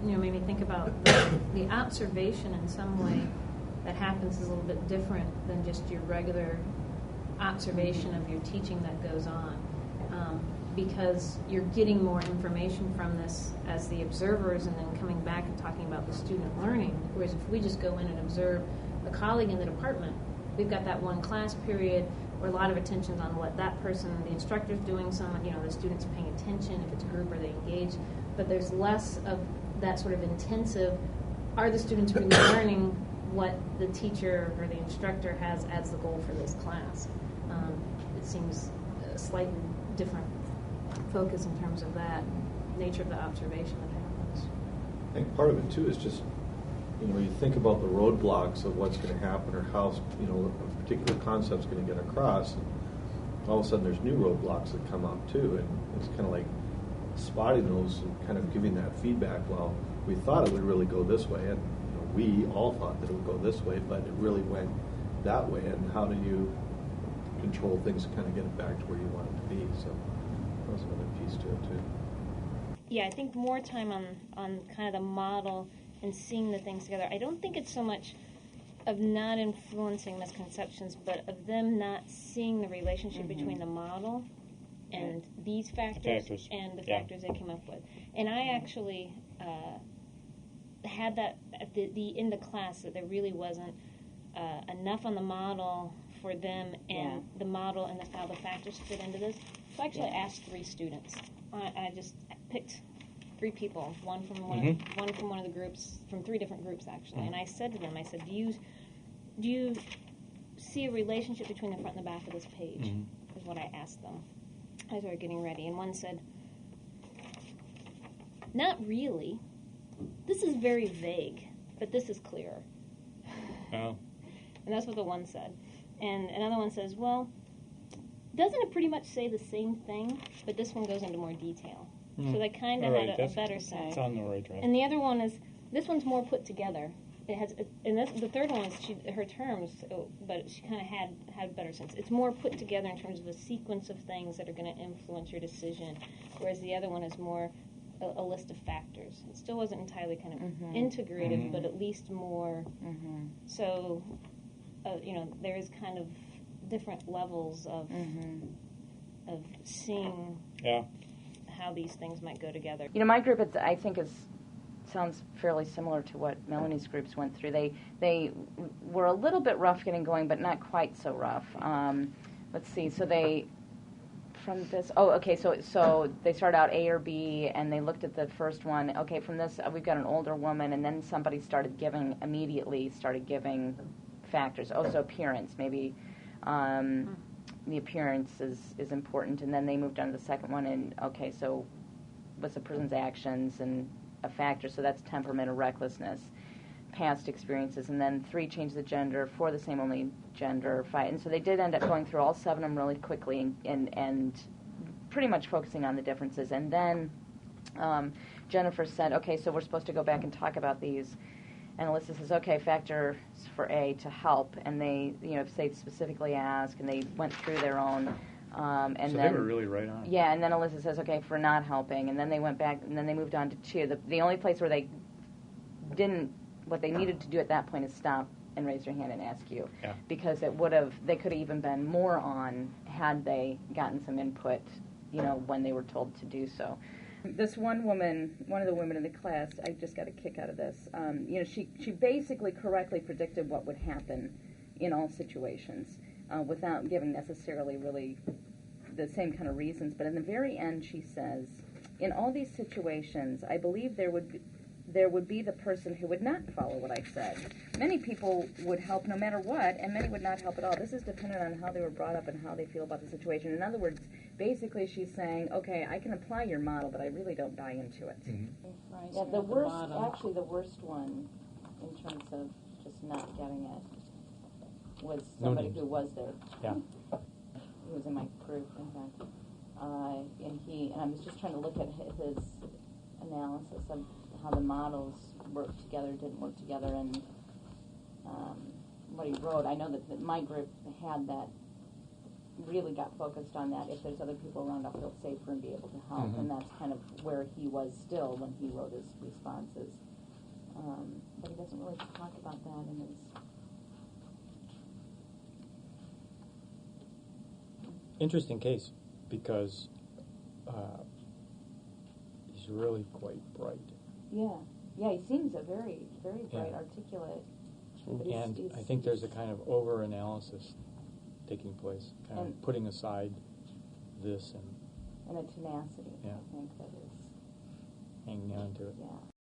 made me think about the observation in some way that happens is a little bit different than just your regular observation of your teaching that goes on. Because you're getting more information from this as the observers and then coming back and talking about the student learning. Whereas if we just go in and observe a colleague in the department, we've got that one class period where a lot of attention's on what that person, the instructor's doing, the student's paying attention, if it's a group, are they engaged, but there's less of that sort of intensive, are the students really learning what the teacher or the instructor has as the goal for this class. It seems a slightly different focus in terms of that nature of the observation that happens. I think part of it too is just, you think about the roadblocks of what's going to happen or how, a particular concept's going to get across, and all of a sudden there's new roadblocks that come up too, and it's kind of like spotting those and kind of giving that feedback. Well, we thought it would really go this way, and we all thought that it would go this way, but it really went that way, and how do you control things to kind of get it back to where you want it to be? So that was another piece to it too. Yeah, I think more time on kind of the model and seeing the things together. I don't think it's so much of not influencing misconceptions, but of them not seeing the relationship between the model and these factors and the factors they came up with. And I actually had that at the end of class, that there really wasn't enough on the model for them and the model and how the factors fit into this. So I actually asked 3 students. I just picked 3 people, one from one of the groups, from 3 different groups actually. And I said to them, I said, do you see a relationship between the front and the back of this page? Is what I asked them as we were getting ready. And one said, not really. This is very vague, but this is clearer. Oh. And that's what the one said. And another one says, well, doesn't it pretty much say the same thing, but this one goes into more detail? So they kind of had a better sense. It's on the right track. And the other one is, this one's more put together. It has, and the third one is her terms, but she kind of had better sense. It's more put together in terms of a sequence of things that are going to influence your decision, whereas the other one is more a list of factors. It still wasn't entirely kind of integrative, but at least more. So, there is kind of different levels of seeing how these things might go together. My group, I think, sounds fairly similar to what Melanie's groups went through. They were a little bit rough getting going, but not quite so rough. Let's see. So they, from this, so they started out A or B, and they looked at the first one. Okay, from this, we've got an older woman, and then somebody immediately started giving factors. So appearance, maybe. The appearance is important, and then they moved on to the second one, and so what's the person's actions and a factor, so that's temperament or recklessness, past experiences, and then 3, change the gender, 4, the same only gender, 5, and so they did end up going through all 7 of them really quickly and pretty much focusing on the differences, and then Jennifer said, so we're supposed to go back and talk about these. And Alyssa says, factors for A to help, and they, if they specifically ask, and they went through their own, and so then they were really right on. Yeah, and then Alyssa says, for not helping, and then they went back, and then they moved on to 2. The only place where they didn't, what they needed to do at that point is stop and raise their hand and ask you, because they could have even been more on had they gotten some input, when they were told to do so. This one woman, one of the women in the class, I just got a kick out of this. She basically correctly predicted what would happen in all situations without giving necessarily really the same kind of reasons. But in the very end, she says, in all these situations, I believe there would be the person who would not follow what I said. Many people would help no matter what, and many would not help at all. This is dependent on how they were brought up and how they feel about the situation. In other words, basically she's saying, I can apply your model, but I really don't buy into it. Yeah, the worst one in terms of just not getting it was somebody who was there. Yeah. He was in my group, in fact. And I was just trying to look at his analysis of how the models worked together, didn't work together, and what he wrote. I know that my group had that really got focused on that. If there's other people around, I'll feel safer and be able to help. Mhm. And that's kind of where he was still when he wrote his responses. But he doesn't really talk about that in his. Interesting case because he's really quite bright. Yeah, he seems a very, very bright, Yeah. articulate. And I think there's a kind of over-analysis taking place, kind of putting aside this and a tenacity, Yeah. I think, that is. hanging on to it. Yeah.